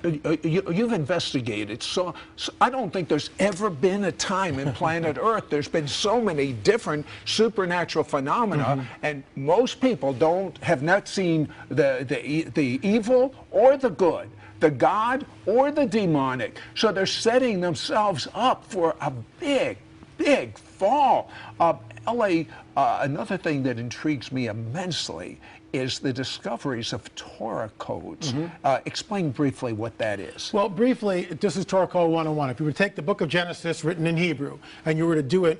you've investigated, so I don't think there's ever been a time in planet Earth there's been so many different supernatural phenomena, and most people have not seen the evil or the good, the God or the demonic. So they're setting themselves up for a big fall. LA, another thing that intrigues me immensely is the discoveries of Torah codes. Explain briefly what that is. Well, briefly, this is Torah Code 101. If you were to take the book of Genesis written in Hebrew, and you were to do an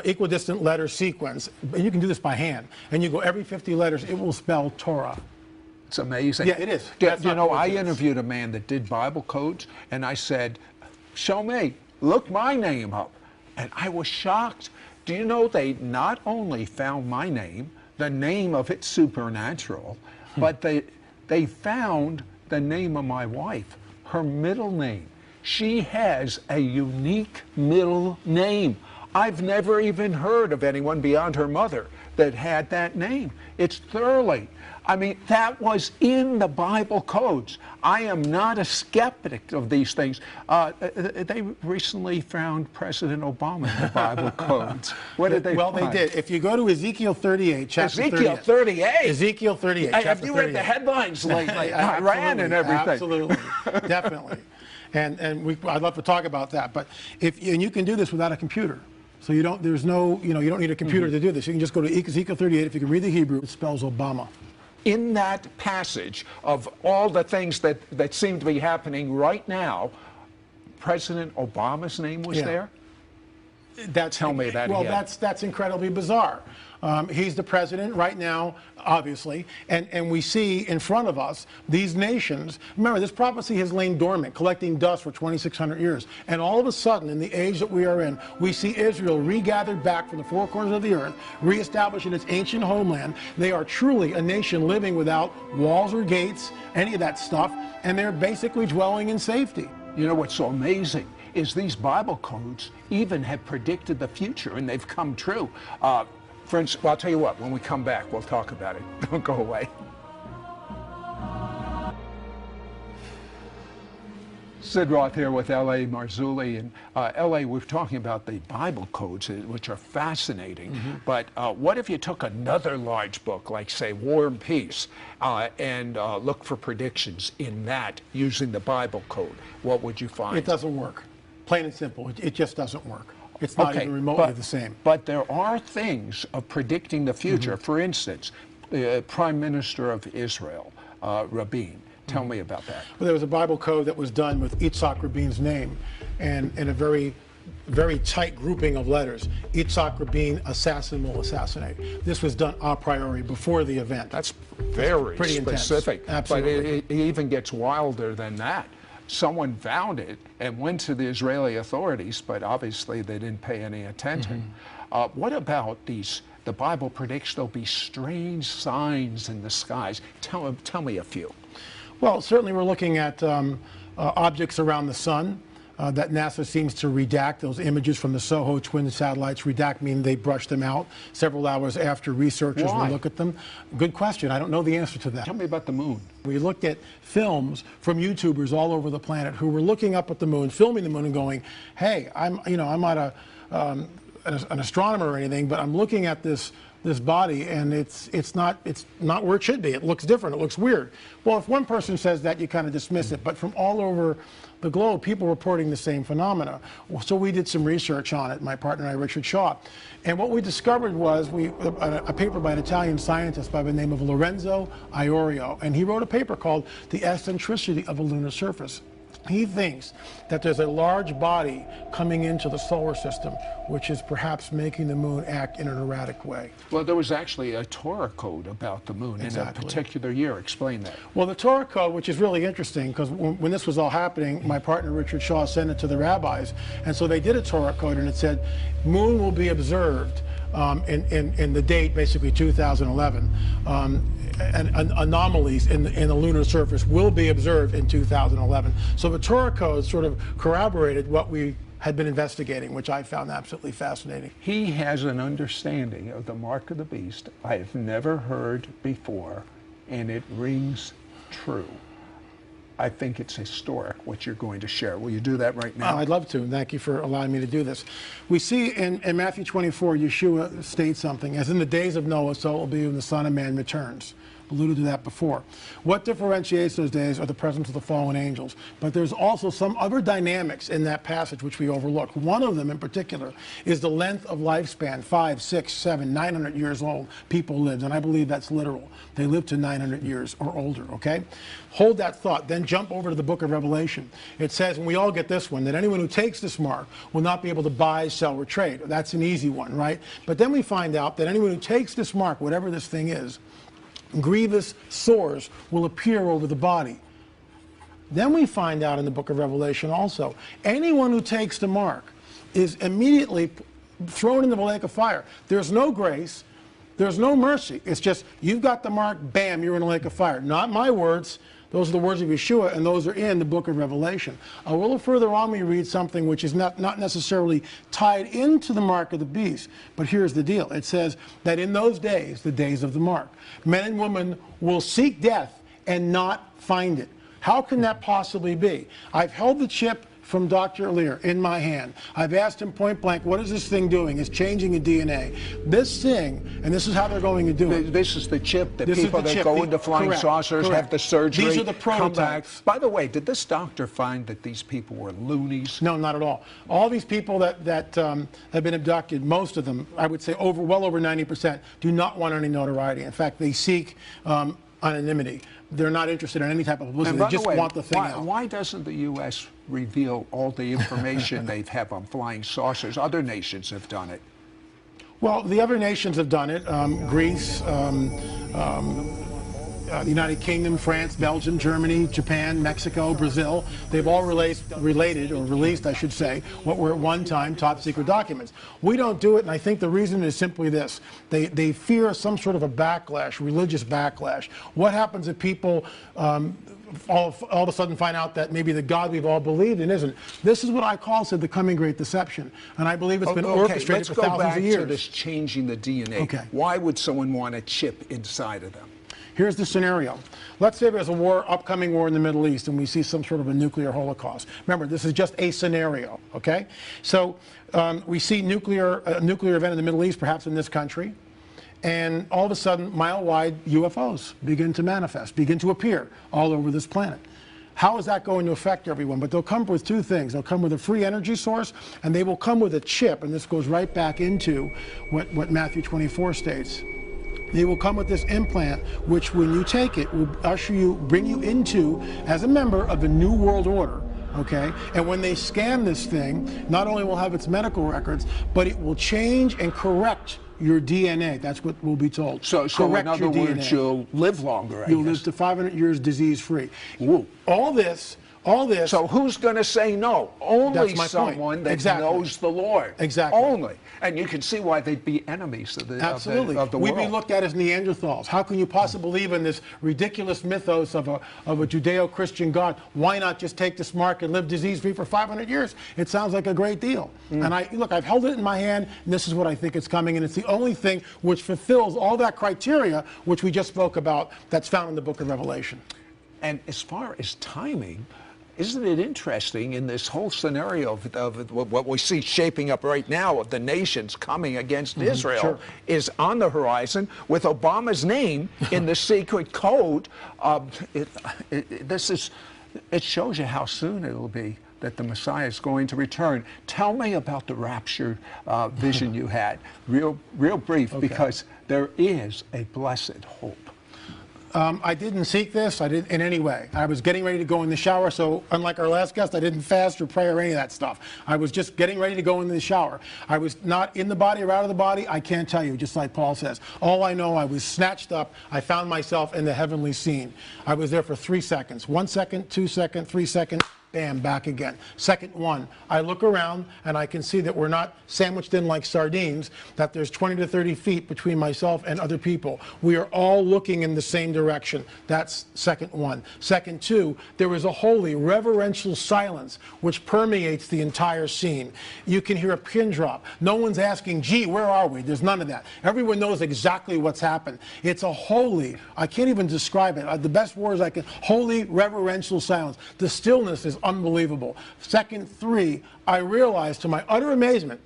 equidistant letter sequence, and you can do this by hand, and you go every 50 letters, it will spell Torah. It's amazing. Yeah, it is. You know, I interviewed a man that did Bible codes, and I said, show me, look my name up. And I was shocked. Do you know they not only found my name, the name of it supernatural, but they found the name of my wife, her middle name. She has a unique middle name. I've never even heard of anyone beyond her mother that had that name. It's thoroughly. I mean, that was in the Bible codes. I am not a skeptic of these things. They recently found President Obama in the Bible codes. What did they find? Well, they did. If you go to Ezekiel 38, chapter 38. Ezekiel 38? Ezekiel 38, chapter 38. Have you read the headlines lately? Iran and everything. Absolutely, definitely. And I'd love to talk about that. But and you can do this without a computer. So you don't need a computer to do this. You can just go to Ezekiel 38. If you can read the Hebrew, it spells Obama. In that passage of all the things that seem to be happening right now, President Obama's name was there? Tell me that Well, again. that's incredibly bizarre. He's the president right now, obviously, and we see in front of us these nations. Remember, this prophecy has lain dormant, collecting dust for 2,600 years. And all of a sudden, in the age that we are in, we see Israel regathered back from the four corners of the earth, reestablished in its ancient homeland. They are truly a nation living without walls or gates, any of that stuff, and they're basically dwelling in safety. You know what's so amazing is these Bible codes even have predicted the future, and they've come true. Friends, well, I'll tell you what, when we come back, we'll talk about it. Don't go away. Sid Roth here with L.A. Marzulli. And L.A., we're talking about the Bible codes, which are fascinating. But what if you took another large book, like, say, War and Peace, and look for predictions in that using the Bible code? What would you find? It doesn't work. Plain and simple. It just doesn't work. It's not even remotely the same. But there are things of predicting the future. For instance, the Prime Minister of Israel, Rabin. Tell me about that. Well, there was a Bible code that was done with Yitzhak Rabin's name, and in a very tight grouping of letters. Yitzhak Rabin, assassin will assassinate. This was done a priori before the event. That's very pretty specific. Intense. Absolutely. But it even gets wilder than that. Someone found it and went to the Israeli authorities, but obviously they didn't pay any attention. What about these? The Bible predicts there'll be strange signs in the skies. Tell me a few. Well, certainly we're looking at objects around the sun that NASA seems to redact. Those images from the SOHO twin satellites, redact meaning they brushed them out several hours after researchers will look at them. Good question. I don't know the answer to that. Tell me about the moon. We looked at films from YouTubers all over the planet who were looking up at the moon, filming the moon and going, hey, I'm not an astronomer or anything, but I'm looking at this body, and it's not where it should be. It looks different. It looks weird. Well, if one person says that, you kind of dismiss it. But from all over the globe, people reporting the same phenomena. So we did some research on it, my partner and I, Richard Shaw. And what we discovered was a paper by an Italian scientist by the name of Lorenzo Iorio. And he wrote a paper called The Eccentricity of a Lunar Surface. He thinks that there's a large body coming into the solar system, which is perhaps making the moon act in an erratic way. Well, there was actually a Torah code about the moon in a particular year. Explain that. Well, the Torah code, which is really interesting, because when this was all happening, my partner Richard Shaw sent it to the rabbis, and so they did a Torah code, and it said, moon will be observed in the date, basically 2011. And anomalies in the lunar surface will be observed in 2011. So the Torah code sort of corroborated what we had been investigating, which I found absolutely fascinating. He has an understanding of the mark of the beast I have never heard before, and it rings true. I think it's historic what you're going to share. Will you do that right now? I'd love to, and thank you for allowing me to do this. We see in Matthew 24, Yeshua states something, as in the days of Noah, so it will be when the Son of Man returns. Alluded to that before. What differentiates those days are the presence of the fallen angels. But there's also some other dynamics in that passage which we overlook. One of them in particular is the length of lifespan. 5, 6, 7, 900 years old people lived, and I believe that's literal. They lived to 900 years or older, okay? Hold that thought, then jump over to the book of Revelation. It says, and we all get this one, that anyone who takes this mark will not be able to buy, sell, or trade. That's an easy one, right? But then we find out that anyone who takes this mark, whatever this thing is, grievous sores will appear over the body. Then we find out in the book of Revelation also, anyone who takes the mark is immediately thrown into the lake of fire. There's no grace, there's no mercy. It's just, you've got the mark, bam, you're in a lake of fire. Not my words. Those are the words of Yeshua, and those are in the book of Revelation. A little further on, we read something which is not necessarily tied into the mark of the beast, but here's the deal. It says that in those days, the days of the mark, men and women will seek death and not find it. How can that possibly be? I've held the chip from Dr. Lear in my hand. I've asked him point blank, what is this thing doing? It's changing the DNA. This thing, and this is how they're going to do it. This is the chip that people that go into flying saucers have the surgery. These are the prototypes. By the way, did this doctor find that these people were loonies? No, not at all. All these people that have been abducted, most of them, I would say well over 90%, do not want any notoriety. In fact, they seek anonymity. They're not interested in any type of publicity. They just want the thing out. Why doesn't the U.S. reveal all the information they have on flying saucers? Other nations have done it. Well, the other nations have done it. Greece, the United Kingdom, France, Belgium, Germany, Japan, Mexico, Brazil. They've all released, I should say, what were at one time top secret documents. We don't do it, and I think the reason is simply this. They fear some sort of a backlash, religious backlash. What happens if people all of a sudden find out that maybe the God we've all believed in isn't? This is what I call, said, the coming great deception. And I believe it's been orchestrated for thousands of years. Let's go back to this changing the DNA. Okay. Why would someone want a chip inside of them? Here's the scenario. Let's say there's a war, upcoming war in the Middle East, and we see some sort of a nuclear holocaust. Remember, this is just a scenario, okay? So we see a nuclear event in the Middle East, perhaps in this country, and all of a sudden, mile-wide UFOs begin to manifest, begin to appear all over this planet. How is that going to affect everyone? But they'll come with two things. They'll come with a free energy source, and they will come with a chip, and this goes right back into what Matthew 24 states. They will come with this implant, which when you take it, will bring you into, as a member of the New World Order, okay? And when they scan this thing, not only will it have its medical records, but it will change and correct your DNA. That's what we'll be told. So in other words, you'll live longer, I guess. You'll live to 500 years disease-free. All this. So who's going to say no? Only someone that knows the Lord. Exactly. Only. And you can see why they'd be enemies of the world. We'd be looked at as Neanderthals. How can you possibly believe in this ridiculous mythos of a Judeo-Christian God? Why not just take this mark and live disease-free for 500 years? It sounds like a great deal. And I've held it in my hand, and this is what I think it's coming, and it's the only thing which fulfills all that criteria which we just spoke about that's found in the book of Revelation. And as far as timing, isn't it interesting in this whole scenario of what we see shaping up right now of the nations coming against Israel is on the horizon with Obama's name in the secret code? It shows you how soon it'll be that the Messiah is going to return. Tell me about the rapture vision you had, real brief, because there is a blessed hope. I didn't seek this. I didn't in any way. I was getting ready to go in the shower, so unlike our last guest, I didn't fast or pray or any of that stuff. I was just getting ready to go in the shower. I was not in the body or out of the body. I can't tell you, just like Paul says. All I know, I was snatched up. I found myself in the heavenly scene. I was there for 3 seconds. 1 second, 2 seconds, 3 seconds. bam, back again. Second one, I look around and I can see that we're not sandwiched in like sardines, that there's 20 to 30 feet between myself and other people. We are all looking in the same direction. That's second one. Second two, there is a holy, reverential silence which permeates the entire scene. You can hear a pin drop. No one's asking, gee, where are we? There's none of that. Everyone knows exactly what's happened. It's a holy, I can't even describe it. The best words I can, holy, reverential silence. The stillness is unbelievable. Second three, I realized to my utter amazement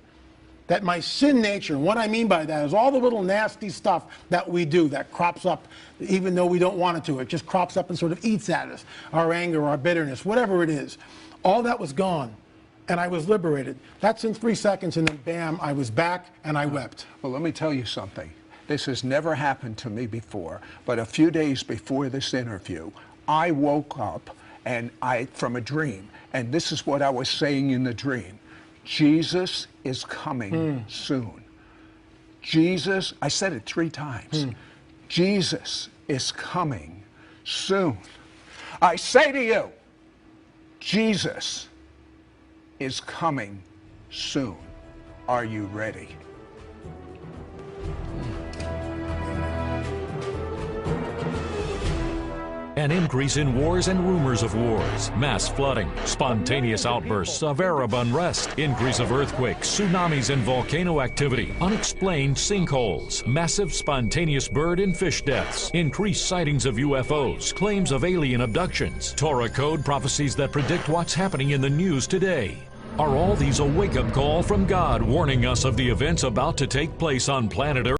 that my sin nature, and what I mean by that is all the little nasty stuff that we do that crops up even though we don't want it to. It just crops up and sort of eats at us. Our anger, our bitterness, whatever it is. All that was gone. And I was liberated. That's in 3 seconds, and then bam, I was back and I wept. Well, let me tell you something. This has never happened to me before, but a few days before this interview, I woke up from a dream, and this is what I was saying in the dream. Jesus is coming soon. Jesus, I said it 3 times. Jesus is coming soon. I say to you, Jesus is coming soon. Are you ready? An increase in wars and rumors of wars, mass flooding, spontaneous outbursts of Arab unrest, increase of earthquakes, tsunamis and volcano activity, unexplained sinkholes, massive spontaneous bird and fish deaths, increased sightings of UFOs, claims of alien abductions, Torah code prophecies that predict what's happening in the news today. Are all these a wake-up call from God warning us of the events about to take place on planet Earth?